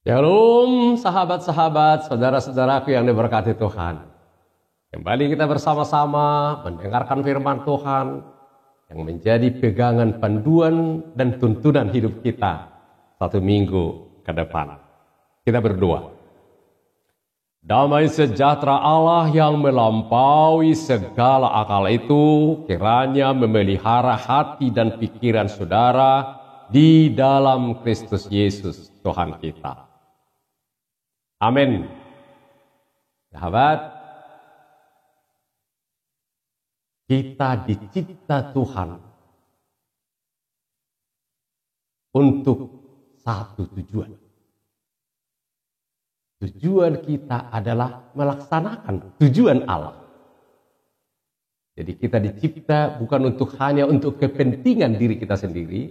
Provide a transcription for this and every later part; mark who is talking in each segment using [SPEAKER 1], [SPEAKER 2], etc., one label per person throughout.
[SPEAKER 1] Shalom sahabat-sahabat, saudara-saudaraku yang diberkati Tuhan. Kembali kita bersama-sama mendengarkan firman Tuhan yang menjadi pegangan panduan dan tuntunan hidup kita satu minggu ke depan. Kita berdoa. Damai sejahtera Allah yang melampaui segala akal itu kiranya memelihara hati dan pikiran saudara di dalam Kristus Yesus Tuhan kita. Amin. Sahabat, kita dicipta Tuhan untuk satu tujuan. Tujuan kita adalah melaksanakan tujuan Allah. Jadi kita dicipta bukan hanya untuk kepentingan diri kita sendiri,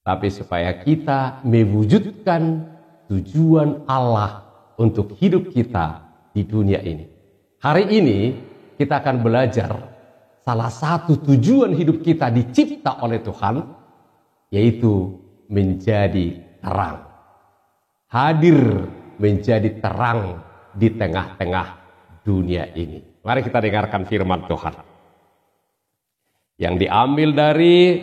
[SPEAKER 1] tapi supaya kita mewujudkan tujuan Allah untuk hidup kita di dunia ini. Hari ini kita akan belajar salah satu tujuan hidup kita dicipta oleh Tuhan, yaitu menjadi terang. Hadir menjadi terang di tengah-tengah dunia ini. Mari kita dengarkan firman Tuhan yang diambil dari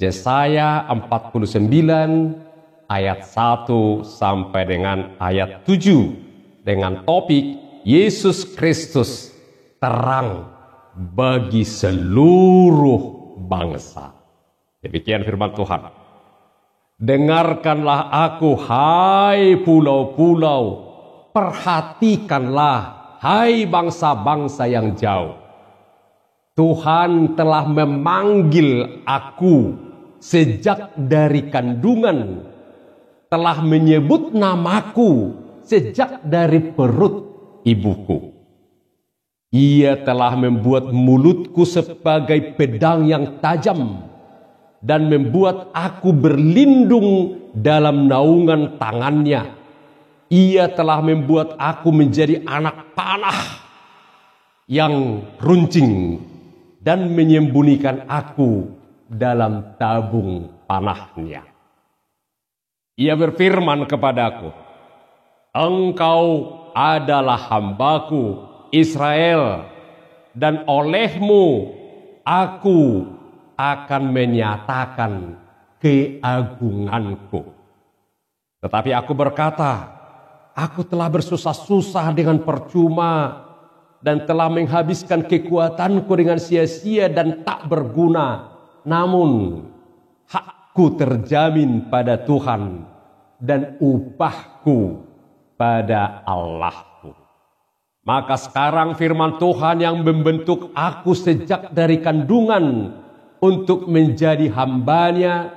[SPEAKER 1] Yesaya 49 ayat 1 sampai dengan ayat 7 dengan topik Yesus Kristus terang bagi seluruh bangsa. Demikian firman Tuhan. Dengarkanlah aku, hai pulau-pulau, perhatikanlah, hai bangsa-bangsa yang jauh. Tuhan telah memanggil aku sejak dari kandungan, telah menyebut namaku sejak dari perut ibuku. Ia telah membuat mulutku sebagai pedang yang tajam dan membuat aku berlindung dalam naungan tangannya. Ia telah membuat aku menjadi anak panah yang runcing dan menyembunyikan aku dalam tabung panahnya. Ia berfirman kepadaku, engkau adalah hambaku Israel, dan olehmu aku akan menyatakan keagunganku. Tetapi aku berkata, aku telah bersusah-susah dengan percuma dan telah menghabiskan kekuatanku dengan sia-sia dan tak berguna. Namun hakku terjamin pada Tuhan dan upahku pada Allahku. Maka sekarang firman Tuhan yang membentuk aku sejak dari kandungan untuk menjadi hambanya,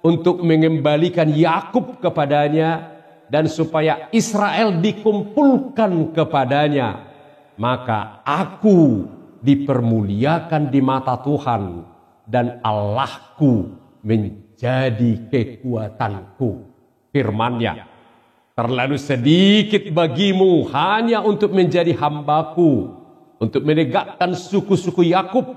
[SPEAKER 1] untuk mengembalikan Yakub kepadanya, dan supaya Israel dikumpulkan kepadanya. Maka aku dipermuliakan di mata Tuhan dan Allahku menjadi kekuatanku. Firman-Nya, terlalu sedikit bagimu hanya untuk menjadi hambaku, untuk menegakkan suku-suku Yakub,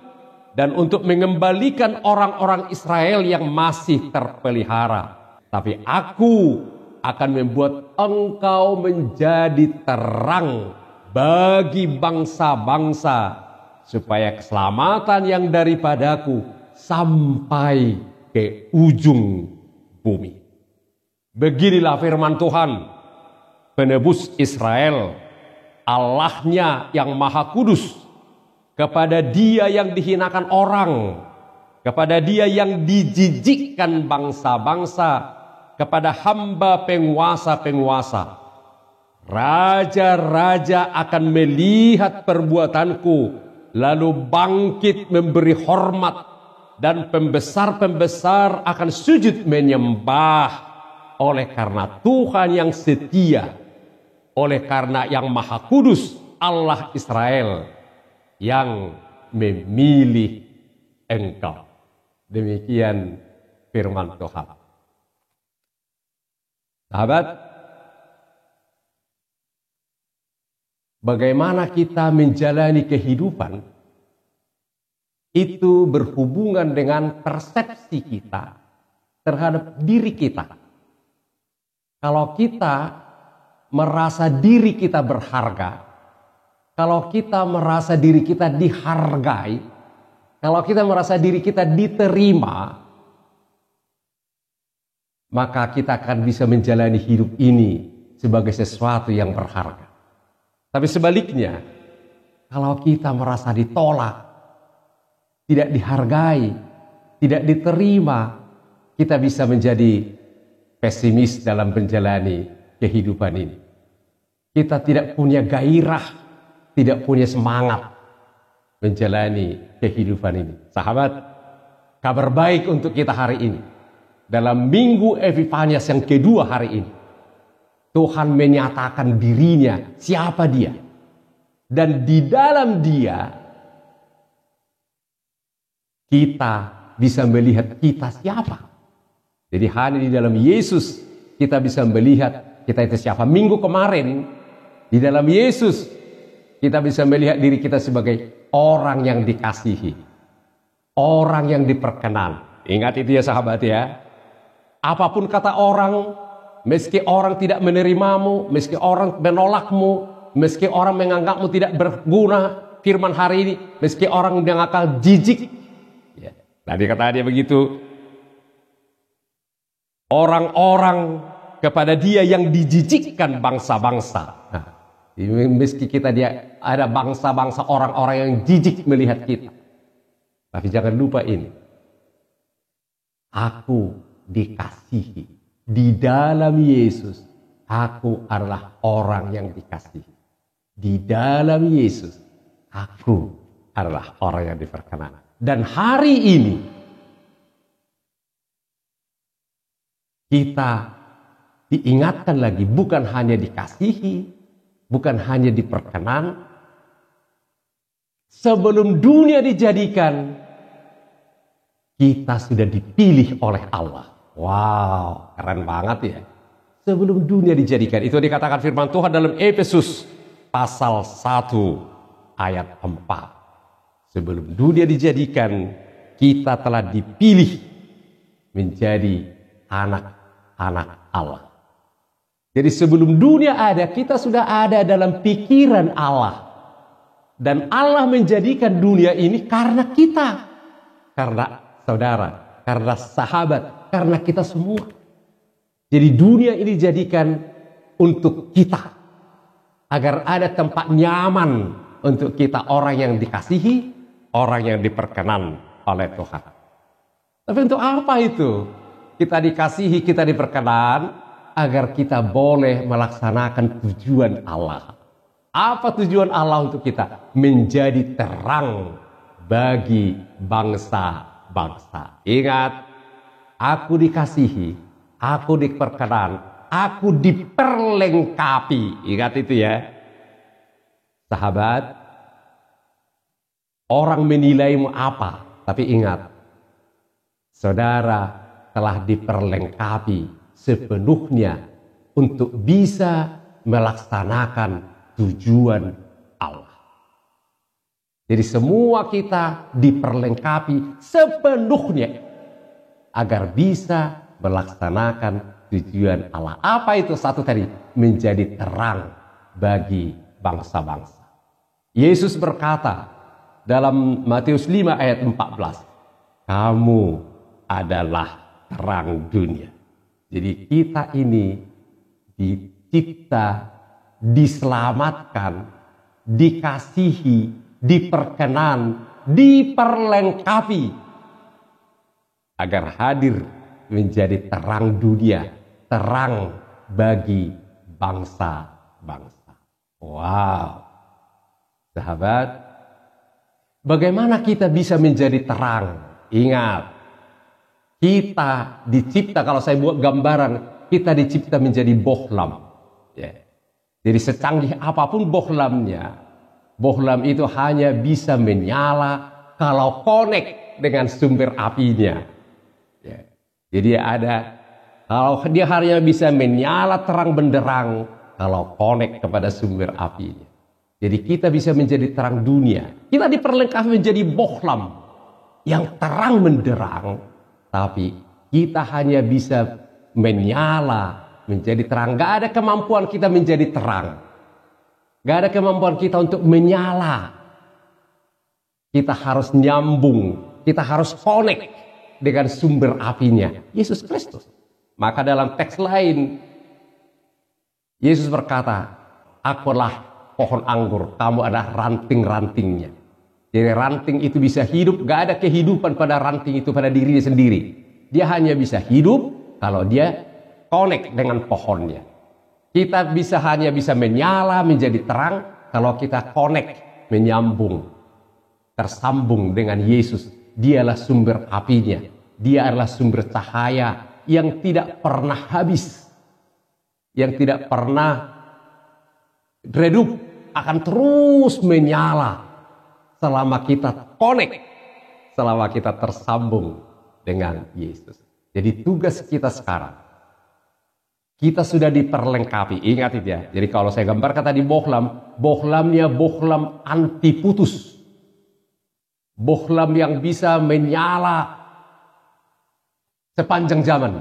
[SPEAKER 1] dan untuk mengembalikan orang-orang Israel yang masih terpelihara. Tapi aku akan membuat engkau menjadi terang bagi bangsa-bangsa, supaya keselamatan yang daripadaku sampai ke ujung bumi. Beginilah firman Tuhan, penebus Israel, Allahnya yang maha kudus, kepada dia yang dihinakan orang, kepada dia yang dijijikkan bangsa-bangsa, kepada hamba penguasa-penguasa. Raja-raja akan melihat perbuatanku, lalu bangkit memberi hormat, dan pembesar-pembesar akan sujud menyembah. Oleh karena Tuhan yang setia, oleh karena yang maha kudus, Allah Israel yang memilih engkau. Demikian firman Tuhan. Sahabat, bagaimana kita menjalani kehidupan itu berhubungan dengan persepsi kita terhadap diri kita. Kalau kita merasa diri kita berharga, kalau kita merasa diri kita dihargai, kalau kita merasa diri kita diterima, maka kita akan bisa menjalani hidup ini sebagai sesuatu yang berharga. Tapi sebaliknya, kalau kita merasa ditolak, tidak dihargai, tidak diterima, kita bisa menjadi pesimis dalam menjalani kehidupan ini. Kita tidak punya gairah, tidak punya semangat menjalani kehidupan ini. Sahabat, kabar baik untuk kita hari ini. Dalam Minggu Epifanias yang kedua hari ini, Tuhan menyatakan dirinya, siapa dia. Dan di dalam dia, kita bisa melihat kita siapa. Jadi hanya di dalam Yesus kita bisa melihat kita itu siapa. Minggu kemarin, di dalam Yesus kita bisa melihat diri kita sebagai orang yang dikasihi, orang yang diperkenan. Ingat itu ya sahabat ya. Apapun kata orang, meski orang tidak menerimamu, meski orang menolakmu, meski orang menganggapmu tidak berguna, firman hari ini, meski orang menganggap jijik. Ya. Tadi kata dia begitu. Orang-orang kepada dia yang dijijikkan bangsa-bangsa. Nah, meski kita dia ada bangsa-bangsa orang-orang yang jijik melihat kita. Tapi jangan lupa ini. Aku dikasihi. Di dalam Yesus, aku adalah orang yang dikasihi. Di dalam Yesus, aku adalah orang yang diperkenan. Dan hari ini, kita diingatkan lagi bukan hanya dikasihi, bukan hanya diperkenan. Sebelum dunia dijadikan, kita sudah dipilih oleh Allah. Wow, keren banget ya. Sebelum dunia dijadikan, itu dikatakan firman Tuhan dalam Efesus pasal 1 ayat 4. Sebelum dunia dijadikan, kita telah dipilih menjadi anak-anak Allah. Jadi sebelum dunia ada, kita sudah ada dalam pikiran Allah. Dan Allah menjadikan dunia ini karena kita. Karena saudara, karena sahabat, karena kita semua. Jadi dunia ini dijadikan untuk kita. Agar ada tempat nyaman untuk kita, orang yang dikasihi, orang yang diperkenan oleh Tuhan. Tapi untuk apa itu? Kita dikasihi, kita diperkenan, agar kita boleh melaksanakan tujuan Allah. Apa tujuan Allah untuk kita? Menjadi terang bagi bangsa-bangsa. Ingat, aku dikasihi, aku diperkenan, aku diperlengkapi. Ingat itu ya. Sahabat, orang menilaimu apa? Tapi ingat, saudara telah diperlengkapi sepenuhnya untuk bisa melaksanakan tujuan Allah. Jadi semua kita diperlengkapi sepenuhnya agar bisa melaksanakan tujuan Allah. Apa itu satu tadi? Menjadi terang bagi bangsa-bangsa. Yesus berkata dalam Matius 5 ayat 14, kamu adalah terang dunia. Jadi kita ini dicipta, diselamatkan, dikasihi, diperkenan, diperlengkapi agar hadir menjadi terang dunia, terang bagi bangsa-bangsa. Wow. Sahabat, bagaimana kita bisa menjadi terang? Ingat, kita dicipta, kalau saya buat gambaran, kita dicipta menjadi bohlam. Ya. Jadi secanggih apapun bohlamnya, bohlam itu hanya bisa menyala kalau connect dengan sumber apinya. Ya. Jadi kalau dia hanya bisa menyala terang benderang kalau connect kepada sumber apinya. Jadi kita bisa menjadi terang dunia. Kita diperlengkapi menjadi bohlam yang terang benderang. Tapi kita hanya bisa menyala menjadi terang. Gak ada kemampuan kita menjadi terang. Gak ada kemampuan kita untuk menyala. Kita harus nyambung, kita harus connect dengan sumber apinya, Yesus Kristus. Maka dalam teks lain, Yesus berkata, akulah pohon anggur, kamu adalah ranting-rantingnya. Jadi ranting itu bisa hidup, gak ada kehidupan pada ranting itu pada dirinya sendiri. Dia hanya bisa hidup kalau dia connect dengan pohonnya. Kita hanya bisa menyala, menjadi terang, kalau kita connect, menyambung, tersambung dengan Yesus. Dialah sumber apinya. Dia adalah sumber cahaya yang tidak pernah habis. Yang tidak pernah redup, akan terus menyala selama kita connect, selama kita tersambung dengan Yesus. Jadi tugas kita sekarang, kita sudah diperlengkapi. Ingat itu ya. Jadi kalau saya gambarkan tadi bohlam, bohlamnya bohlam anti putus. Bohlam yang bisa menyala sepanjang zaman.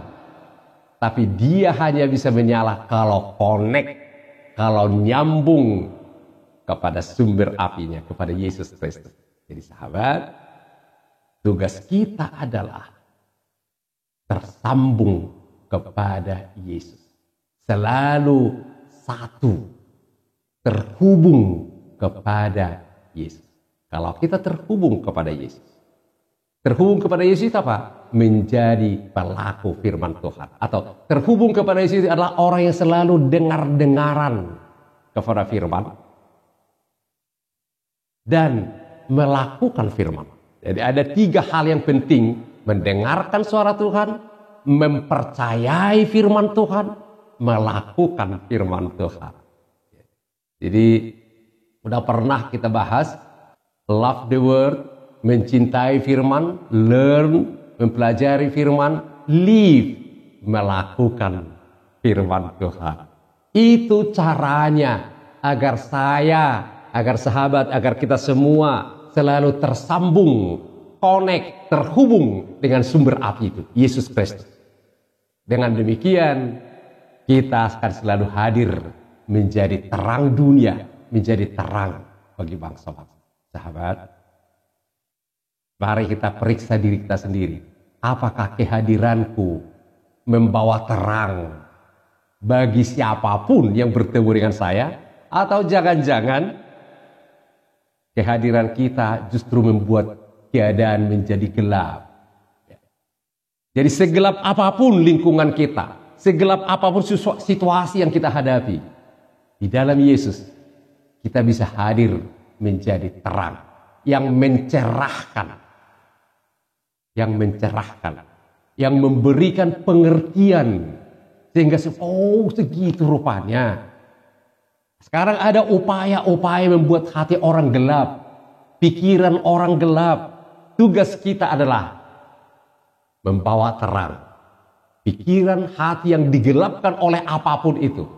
[SPEAKER 1] Tapi dia hanya bisa menyala kalau connect, kalau nyambung kepada sumber apinya, kepada Yesus Kristus. Jadi sahabat, tugas kita adalah tersambung kepada Yesus. Selalu satu, terhubung kepada Yesus. Kalau kita terhubung kepada Yesus, terhubung kepada Yesus apa? Menjadi pelaku firman Tuhan. Atau terhubung kepada Yesus adalah orang yang selalu dengar-dengaran kepada firman dan melakukan firman. Jadi ada 3 hal yang penting: mendengarkan suara Tuhan, mempercayai firman Tuhan, melakukan firman Tuhan. Jadi udah pernah kita bahas love the word, mencintai firman, learn, mempelajari firman, live, melakukan firman Tuhan. Itu caranya agar saya, agar sahabat, agar kita semua selalu tersambung, connect, terhubung dengan sumber api itu, Yesus Kristus. Dengan demikian, kita akan selalu hadir menjadi terang dunia, menjadi terang bagi bangsa-bangsa. Sahabat, mari kita periksa diri kita sendiri. Apakah kehadiranku membawa terang bagi siapapun yang bertemu dengan saya? Atau jangan-jangan kehadiran kita justru membuat keadaan menjadi gelap? Jadi segelap apapun lingkungan kita, segelap apapun situasi yang kita hadapi, di dalam Yesus kita bisa hadir menjadi terang yang mencerahkan, yang memberikan pengertian sehingga segitu rupanya. Sekarang ada upaya-upaya membuat hati orang gelap, pikiran orang gelap. Tugas kita adalah membawa terang. Pikiran hati yang digelapkan oleh apapun itu,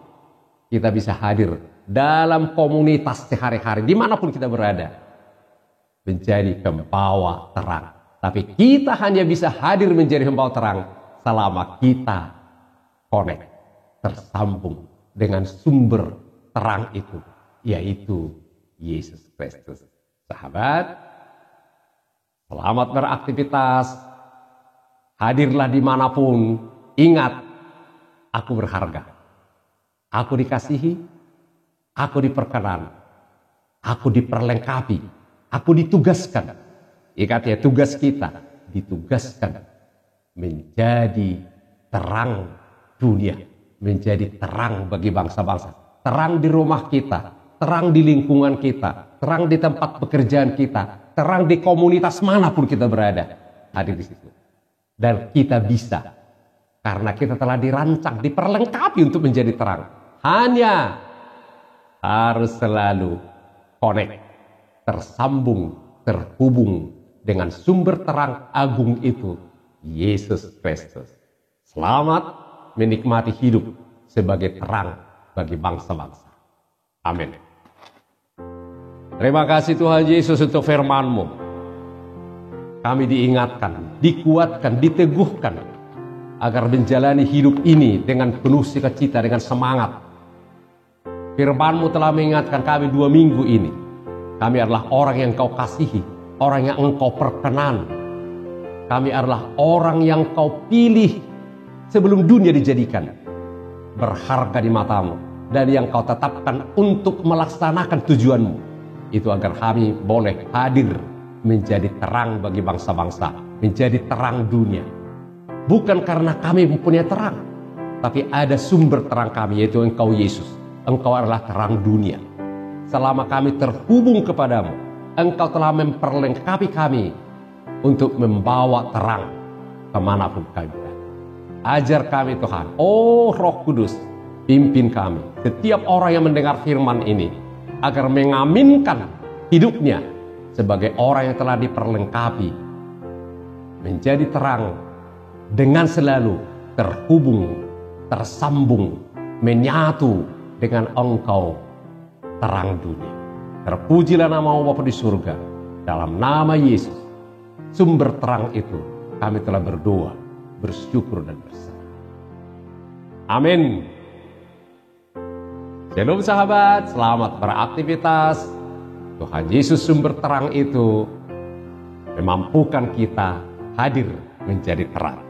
[SPEAKER 1] kita bisa hadir dalam komunitas sehari-hari, dimanapun kita berada, menjadi pembawa terang. Tapi kita hanya bisa hadir menjadi pembawa terang selama kita connect, tersambung dengan sumber terang itu, yaitu Yesus Kristus. Sahabat, selamat beraktivitas, hadirlah dimanapun. Ingat, aku berharga, aku dikasihi, aku diperkenan, aku diperlengkapi, aku ditugaskan. Ingat ya, tugas kita ditugaskan menjadi terang dunia, menjadi terang bagi bangsa-bangsa. Terang di rumah kita, terang di lingkungan kita, terang di tempat pekerjaan kita, terang di komunitas manapun kita berada. Hadir di situ. Dan kita bisa, karena kita telah dirancang, diperlengkapi untuk menjadi terang. Hanya harus selalu connect, tersambung, terhubung dengan sumber terang agung itu, Yesus Kristus. Selamat menikmati hidup sebagai terang bagi bangsa-bangsa. Amin. Terima kasih Tuhan Yesus untuk firman-Mu. Kami diingatkan, dikuatkan, diteguhkan agar menjalani hidup ini dengan penuh sukacita, dengan semangat. Firman-Mu telah mengingatkan kami 2 minggu ini. Kami adalah orang yang Kau kasihi, orang yang Engkau perkenan. Kami adalah orang yang Kau pilih sebelum dunia dijadikan. Berharga di mata-Mu. Dan yang Kau tetapkan untuk melaksanakan tujuan-Mu. Itu agar kami boleh hadir menjadi terang bagi bangsa-bangsa. Menjadi terang dunia. Bukan karena kami mempunyai terang. Tapi ada sumber terang kami, yaitu Engkau Yesus. Engkau adalah terang dunia. Selama kami terhubung kepadamu, Engkau telah memperlengkapi kami untuk membawa terang kemanapun kami berada. Ajar kami Tuhan, oh Roh Kudus, pimpin kami, setiap orang yang mendengar firman ini, agar mengaminkan hidupnya sebagai orang yang telah diperlengkapi, menjadi terang dengan selalu terhubung, tersambung, menyatu dengan Engkau terang dunia. Terpujilah nama Bapa di surga, dalam nama Yesus, sumber terang itu kami telah berdoa, bersyukur dan berserah. Amin. Shalom sahabat, selamat beraktivitas. Tuhan Yesus sumber terang itu memampukan kita hadir menjadi terang.